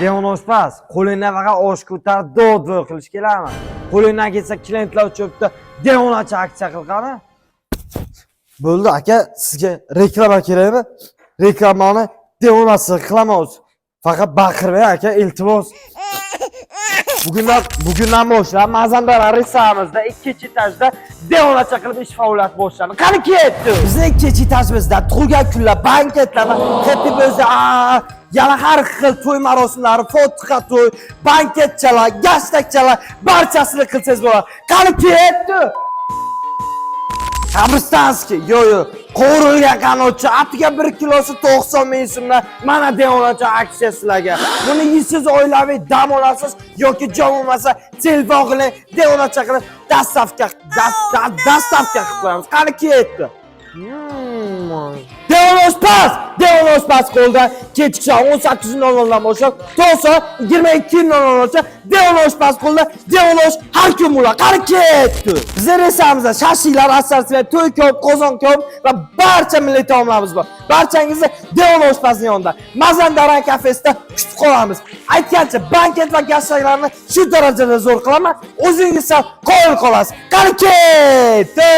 Devon oshpaz, qo'lingdan faqat osh ko'tarib dod-voy qilish kerakmi? Qo'lingdan kelsa klientlar uchibdi, devonacha aksiya qil qani. Bo'ldi aka, sizga reklama kerakmi? Reklamani devonasi qilamiz. Faqat baqirmang aka, iltimos. Bugundan boshlab Mazandar restoranimizda 2-etajda devonacha qilib ish faoliyati boshlandi. Qani ketdi? Bizning 2-etajimizda tug'ilgan kunlar, banketlar va happy birthday, yana har xil to'y marosimlari, fotiha to'y, banketchalar, gashtakchalar barchasini qilsangiz bo'ladi. Qani ketdi? Qabristonskiy, yo'q. Qo'rilgan qanotchi atiga 1 kilosi 90 ming so'mdan mana devonacha aksiya sizlarga. Buni yeysiz oilaviy dam olasiz yoki jom bo'lmasa telefon qiling, devonacha qilib dastavka qilib qo'yamiz. Qani ketdi? Devon oshpaz qo'lda kechki 18:00 dan boshlab to'g'ri 22:00gacha Devon oshpaz qo'lda devon osh har kun bo'ladi. Qani ketdi? Bizning restoranimizda shashliklar, assortiment, to'y ko'p, qozon ko'p va barcha milliy taomlarimiz bor. Barchangizni Devon oshpazning yonida Mazandaran kafesida kutib qolamiz. Aytgancha banket va gashtaklarni shu darajada zo'r qilaman, o'zingiz ham qoyil qolasiz. Qani ketdi?